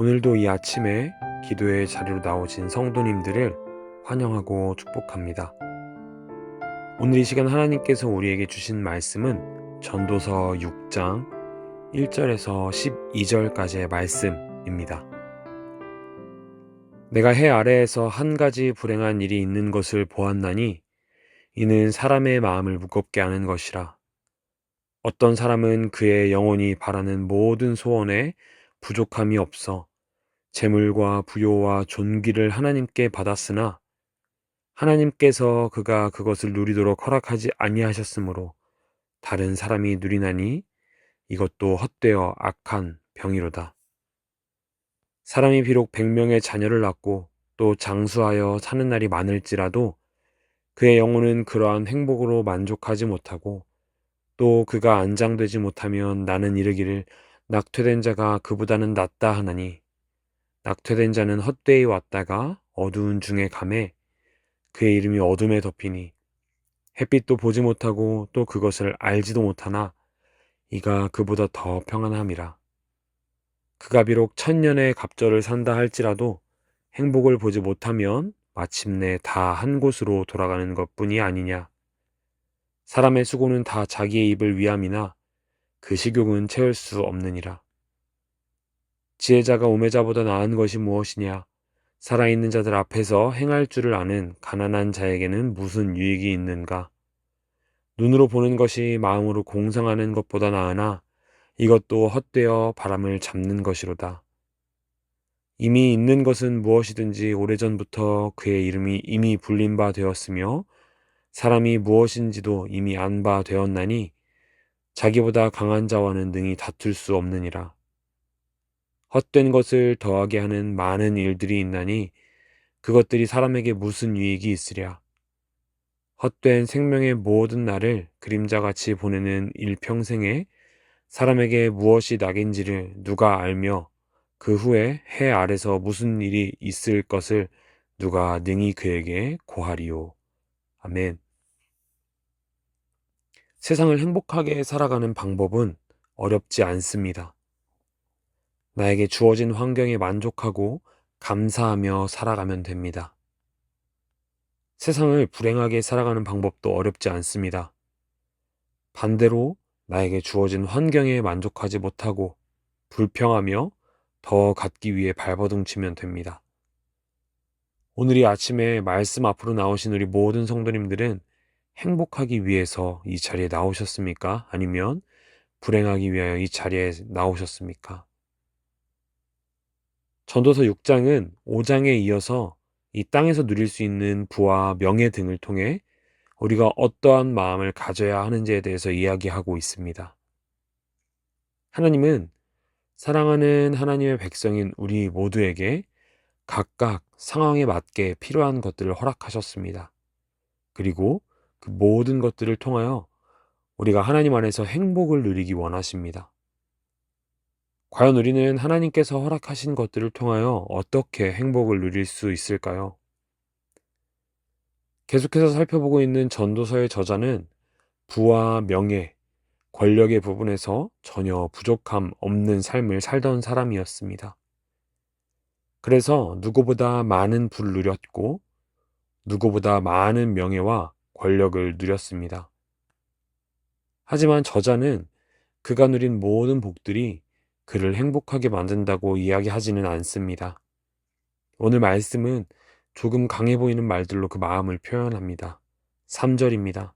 오늘도 이 아침에 기도의 자리로 나오신 성도님들을 환영하고 축복합니다. 오늘 이 시간 하나님께서 우리에게 주신 말씀은 전도서 6장 1절에서 12절까지의 말씀입니다. 내가 해 아래에서 한 가지 불행한 일이 있는 것을 보았나니 이는 사람의 마음을 무겁게 하는 것이라. 어떤 사람은 그의 영혼이 바라는 모든 소원에 부족함이 없어 재물과 부요와 존귀를 하나님께 받았으나 하나님께서 그가 그것을 누리도록 허락하지 아니하셨으므로 다른 사람이 누리나니 이것도 헛되어 악한 병이로다. 사람이 비록 100명의 자녀를 낳고 또 장수하여 사는 날이 많을지라도 그의 영혼은 그러한 행복으로 만족하지 못하고 또 그가 안장되지 못하면 나는 이르기를 낙퇴된 자가 그보다는 낫다 하나니 낙퇴된 자는 헛되이 왔다가 어두운 중에 감에 그의 이름이 어둠에 덮이니 햇빛도 보지 못하고 또 그것을 알지도 못하나 이가 그보다 더 평안함이라. 그가 비록 1000년의 갑절을 산다 할지라도 행복을 보지 못하면 마침내 다 한 곳으로 돌아가는 것뿐이 아니냐. 사람의 수고는 다 자기의 입을 위함이나 그 식욕은 채울 수 없느니라. 지혜자가 우매자보다 나은 것이 무엇이냐. 살아있는 자들 앞에서 행할 줄을 아는 가난한 자에게는 무슨 유익이 있는가. 눈으로 보는 것이 마음으로 공상하는 것보다 나으나 이것도 헛되어 바람을 잡는 것이로다. 이미 있는 것은 무엇이든지 오래전부터 그의 이름이 이미 불린 바 되었으며 사람이 무엇인지도 이미 안 바 되었나니 자기보다 강한 자와는 능히 다툴 수 없느니라. 헛된 것을 더하게 하는 많은 일들이 있나니 그것들이 사람에게 무슨 유익이 있으랴. 헛된 생명의 모든 날을 그림자같이 보내는 일평생에 사람에게 무엇이 낙인지를 누가 알며 그 후에 해 아래서 무슨 일이 있을 것을 누가 능히 그에게 고하리요. 아멘. 세상을 행복하게 살아가는 방법은 어렵지 않습니다. 나에게 주어진 환경에 만족하고 감사하며 살아가면 됩니다. 세상을 불행하게 살아가는 방법도 어렵지 않습니다. 반대로 나에게 주어진 환경에 만족하지 못하고 불평하며 더 갖기 위해 발버둥치면 됩니다. 오늘 이 아침에 말씀 앞으로 나오신 우리 모든 성도님들은 행복하기 위해서 이 자리에 나오셨습니까? 아니면 불행하기 위하여 이 자리에 나오셨습니까? 전도서 6장은 5장에 이어서 이 땅에서 누릴 수 있는 부와 명예 등을 통해 우리가 어떠한 마음을 가져야 하는지에 대해서 이야기하고 있습니다. 하나님은 사랑하는 하나님의 백성인 우리 모두에게 각각 상황에 맞게 필요한 것들을 허락하셨습니다. 그리고 그 모든 것들을 통하여 우리가 하나님 안에서 행복을 누리기 원하십니다. 과연 우리는 하나님께서 허락하신 것들을 통하여 어떻게 행복을 누릴 수 있을까요? 계속해서 살펴보고 있는 전도서의 저자는 부와 명예, 권력의 부분에서 전혀 부족함 없는 삶을 살던 사람이었습니다. 그래서 누구보다 많은 부를 누렸고 누구보다 많은 명예와 권력을 누렸습니다. 하지만 저자는 그가 누린 모든 복들이 그를 행복하게 만든다고 이야기하지는 않습니다. 오늘 말씀은 조금 강해 보이는 말들로 그 마음을 표현합니다. 3절입니다.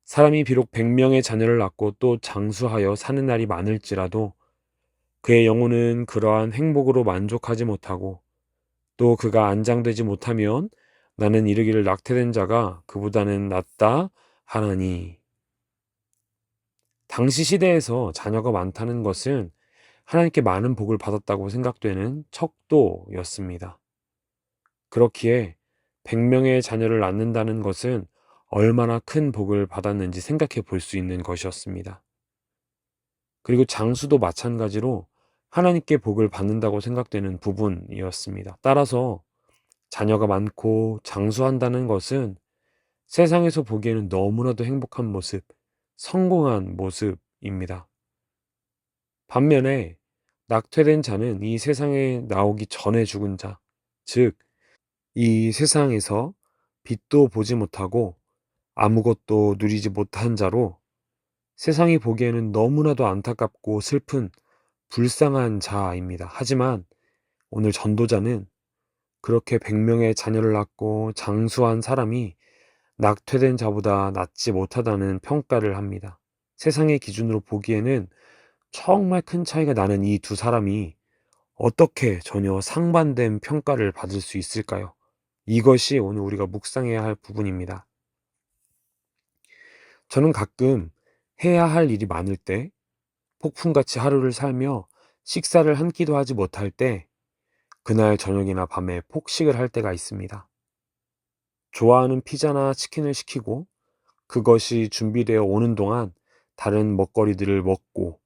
사람이 비록 100명의 자녀를 낳고 또 장수하여 사는 날이 많을지라도 그의 영혼은 그러한 행복으로 만족하지 못하고 또 그가 안장되지 못하면 나는 이르기를 낙태된 자가 그보다는 낫다 하나니. 당시 시대에서 자녀가 많다는 것은 하나님께 많은 복을 받았다고 생각되는 척도였습니다. 그렇기에 100명의 자녀를 낳는다는 것은 얼마나 큰 복을 받았는지 생각해 볼 수 있는 것이었습니다. 그리고 장수도 마찬가지로 하나님께 복을 받는다고 생각되는 부분이었습니다. 따라서 자녀가 많고 장수한다는 것은 세상에서 보기에는 너무나도 행복한 모습, 성공한 모습입니다. 반면에 낙퇴된 자는 이 세상에 나오기 전에 죽은 자, 즉, 이 세상에서 빛도 보지 못하고 아무것도 누리지 못한 자로 세상이 보기에는 너무나도 안타깝고 슬픈 불쌍한 자입니다. 하지만 오늘 전도자는 그렇게 100명의 자녀를 낳고 장수한 사람이 낙퇴된 자보다 낫지 못하다는 평가를 합니다. 세상의 기준으로 보기에는 정말 큰 차이가 나는 이 두 사람이 어떻게 전혀 상반된 평가를 받을 수 있을까요? 이것이 오늘 우리가 묵상해야 할 부분입니다. 저는 가끔 해야 할 일이 많을 때, 폭풍같이 하루를 살며 식사를 한 끼도 하지 못할 때, 그날 저녁이나 밤에 폭식을 할 때가 있습니다. 좋아하는 피자나 치킨을 시키고 그것이 준비되어 오는 동안 다른 먹거리들을 먹고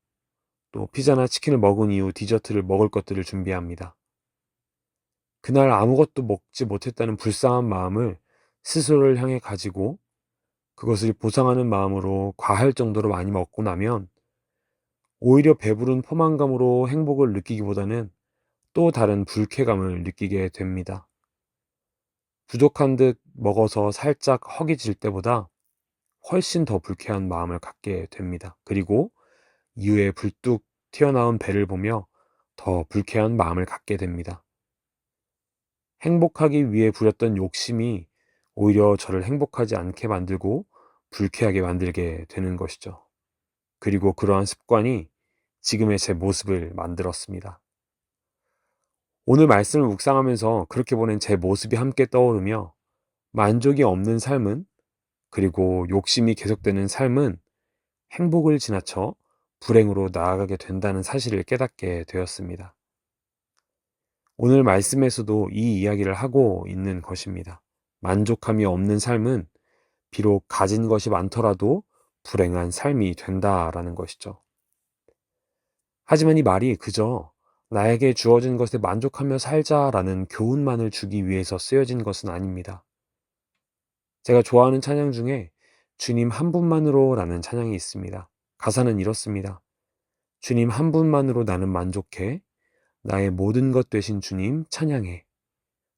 또 피자나 치킨을 먹은 이후 디저트를 먹을 것들을 준비합니다. 그날 아무것도 먹지 못했다는 불쌍한 마음을 스스로를 향해 가지고 그것을 보상하는 마음으로 과할 정도로 많이 먹고 나면 오히려 배부른 포만감으로 행복을 느끼기보다는 또 다른 불쾌감을 느끼게 됩니다. 부족한 듯 먹어서 살짝 허기질 때보다 훨씬 더 불쾌한 마음을 갖게 됩니다. 그리고 이후에 불뚝 튀어나온 배를 보며 더 불쾌한 마음을 갖게 됩니다. 행복하기 위해 부렸던 욕심이 오히려 저를 행복하지 않게 만들고 불쾌하게 만들게 되는 것이죠. 그리고 그러한 습관이 지금의 제 모습을 만들었습니다. 오늘 말씀을 묵상하면서 그렇게 보낸 제 모습이 함께 떠오르며 만족이 없는 삶은, 그리고 욕심이 계속되는 삶은 행복을 지나쳐 불행으로 나아가게 된다는 사실을 깨닫게 되었습니다. 오늘 말씀에서도 이 이야기를 하고 있는 것입니다. 만족함이 없는 삶은 비록 가진 것이 많더라도 불행한 삶이 된다라는 것이죠. 하지만 이 말이 그저 나에게 주어진 것에 만족하며 살자라는 교훈만을 주기 위해서 쓰여진 것은 아닙니다. 제가 좋아하는 찬양 중에 주님 한 분만으로라는 찬양이 있습니다. 가사는 이렇습니다. 주님 한 분만으로 나는 만족해. 나의 모든 것 되신 주님 찬양해.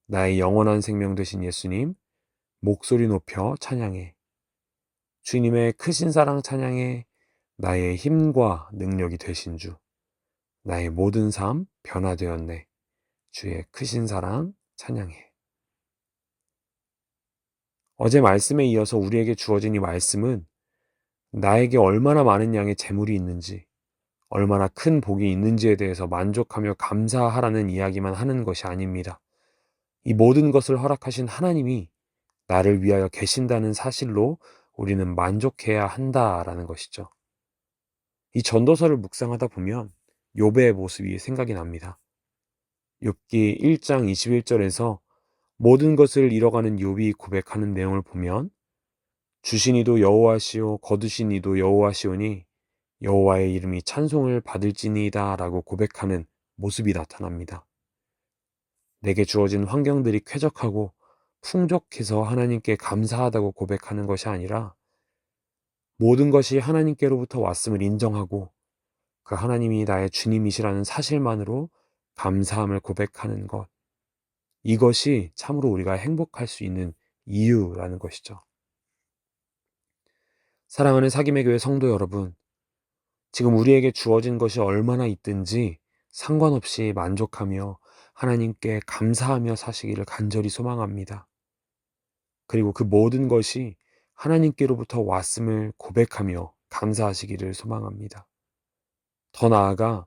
나의 영원한 생명 되신 예수님 목소리 높여 찬양해. 주님의 크신 사랑 찬양해. 나의 힘과 능력이 되신 주. 나의 모든 삶 변화되었네. 주의 크신 사랑 찬양해. 어제 말씀에 이어서 우리에게 주어진 이 말씀은 나에게 얼마나 많은 양의 재물이 있는지, 얼마나 큰 복이 있는지에 대해서 만족하며 감사하라는 이야기만 하는 것이 아닙니다. 이 모든 것을 허락하신 하나님이 나를 위하여 계신다는 사실로 우리는 만족해야 한다라는 것이죠. 이 전도서를 묵상하다 보면 욥의 모습이 생각이 납니다. 욥기 1장 21절에서 모든 것을 잃어가는 욥이 고백하는 내용을 보면 주신 이도 여호와시오 거두신 이도 여호와시오니 여호와의 이름이 찬송을 받을지니이다 라고 고백하는 모습이 나타납니다. 내게 주어진 환경들이 쾌적하고 풍족해서 하나님께 감사하다고 고백하는 것이 아니라 모든 것이 하나님께로부터 왔음을 인정하고 그 하나님이 나의 주님이시라는 사실만으로 감사함을 고백하는 것. 이것이 참으로 우리가 행복할 수 있는 이유라는 것이죠. 사랑하는 사김의 교회 성도 여러분, 지금 우리에게 주어진 것이 얼마나 있든지 상관없이 만족하며 하나님께 감사하며 사시기를 간절히 소망합니다. 그리고 그 모든 것이 하나님께로부터 왔음을 고백하며 감사하시기를 소망합니다. 더 나아가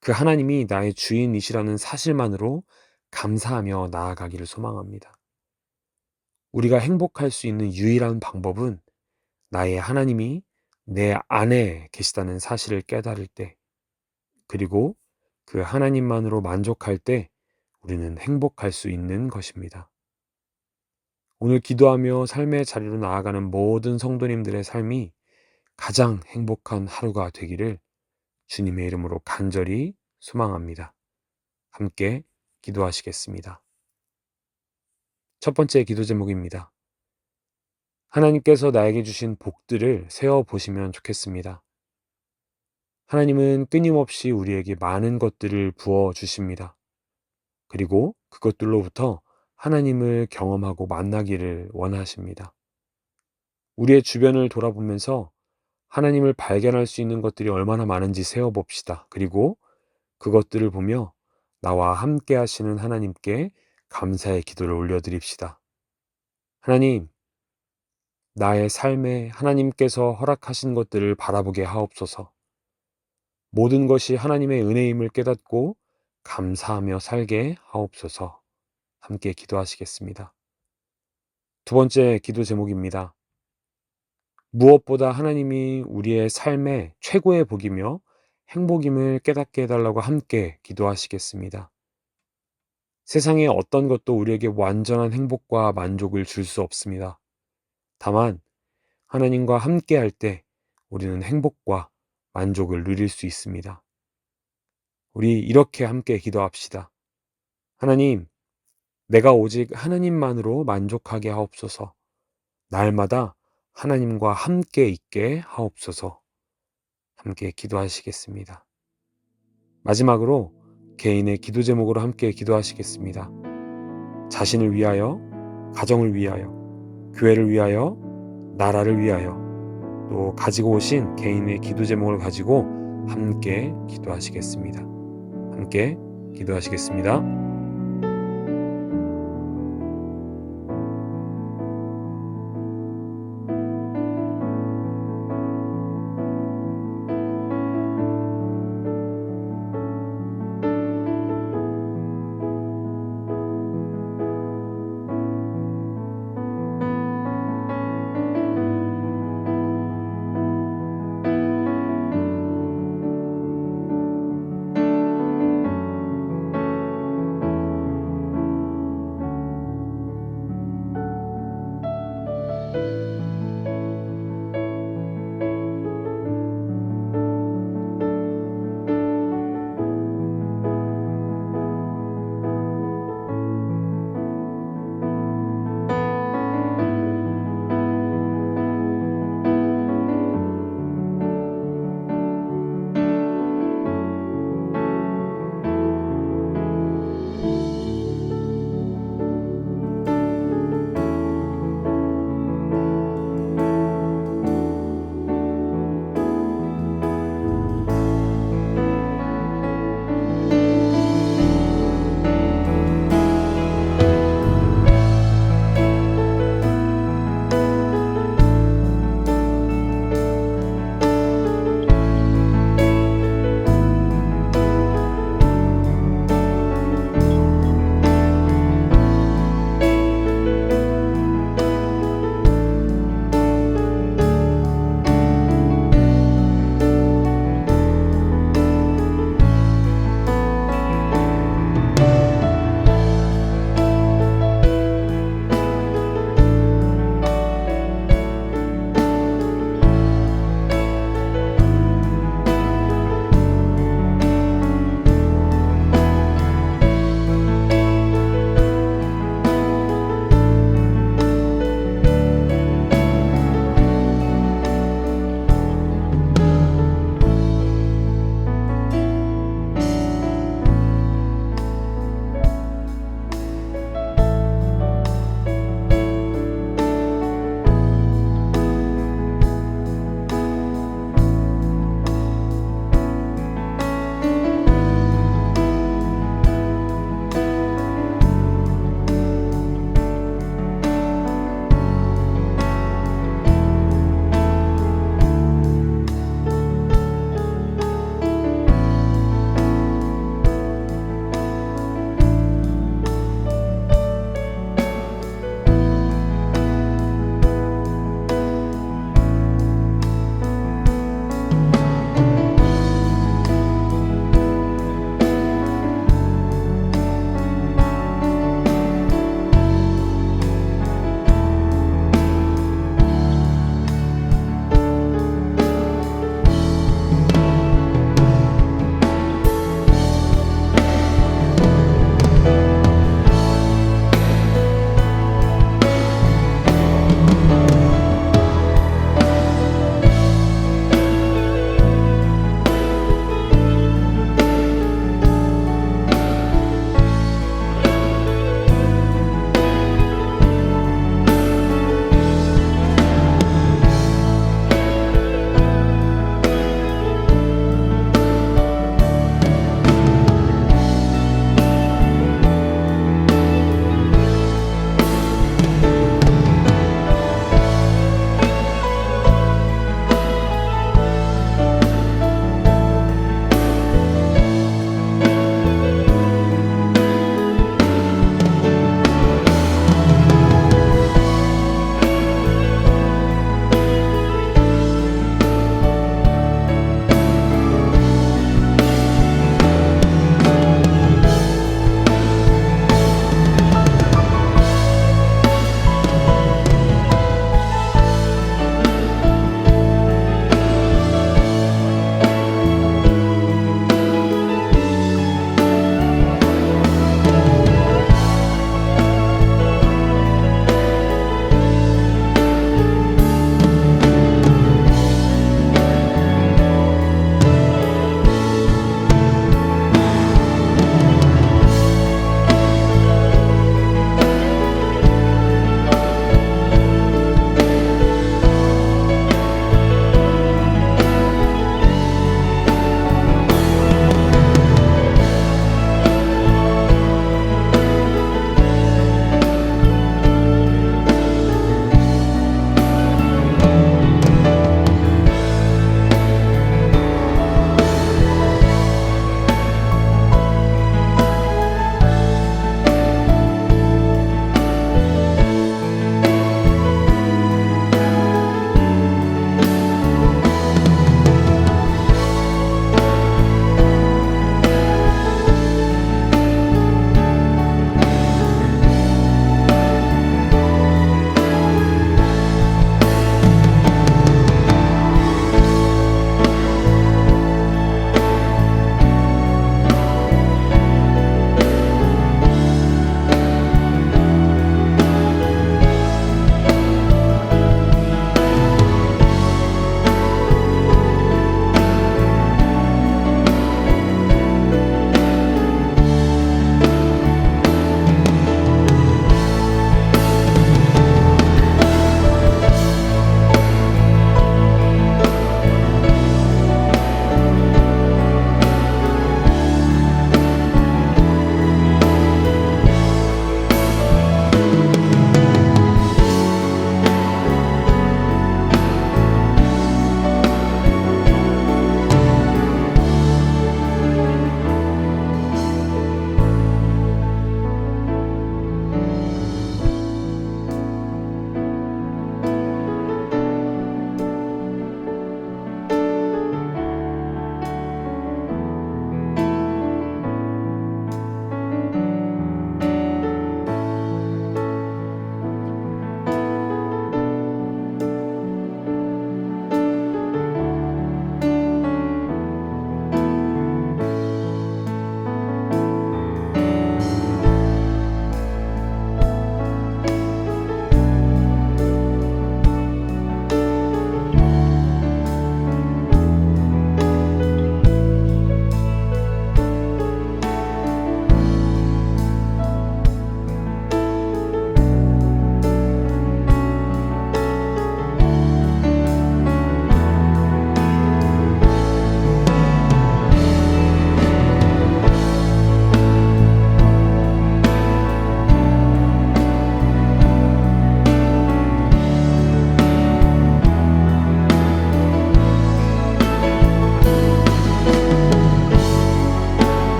그 하나님이 나의 주인이시라는 사실만으로 감사하며 나아가기를 소망합니다. 우리가 행복할 수 있는 유일한 방법은 나의 하나님이 내 안에 계시다는 사실을 깨달을 때, 그리고 그 하나님만으로 만족할 때 우리는 행복할 수 있는 것입니다. 오늘 기도하며 삶의 자리로 나아가는 모든 성도님들의 삶이 가장 행복한 하루가 되기를 주님의 이름으로 간절히 소망합니다. 함께 기도하시겠습니다. 첫 번째 기도 제목입니다. 하나님께서 나에게 주신 복들을 세어 보시면 좋겠습니다. 하나님은 끊임없이 우리에게 많은 것들을 부어 주십니다. 그리고 그것들로부터 하나님을 경험하고 만나기를 원하십니다. 우리의 주변을 돌아보면서 하나님을 발견할 수 있는 것들이 얼마나 많은지 세어봅시다. 그리고 그것들을 보며 나와 함께 하시는 하나님께 감사의 기도를 올려드립시다. 하나님, 나의 삶에 하나님께서 허락하신 것들을 바라보게 하옵소서. 모든 것이 하나님의 은혜임을 깨닫고 감사하며 살게 하옵소서. 함께 기도하시겠습니다. 두 번째 기도 제목입니다. 무엇보다 하나님이 우리의 삶의 최고의 복이며 행복임을 깨닫게 해달라고 함께 기도하시겠습니다. 세상의 어떤 것도 우리에게 완전한 행복과 만족을 줄 수 없습니다. 다만 하나님과 함께 할 때 우리는 행복과 만족을 누릴 수 있습니다. 우리 이렇게 함께 기도합시다. 하나님, 내가 오직 하나님만으로 만족하게 하옵소서. 날마다 하나님과 함께 있게 하옵소서. 함께 기도하시겠습니다. 마지막으로 개인의 기도 제목으로 함께 기도하시겠습니다. 자신을 위하여, 가정을 위하여, 교회를 위하여, 나라를 위하여, 또 가지고 오신 개인의 기도 제목을 가지고 함께 기도하시겠습니다. 함께 기도하시겠습니다.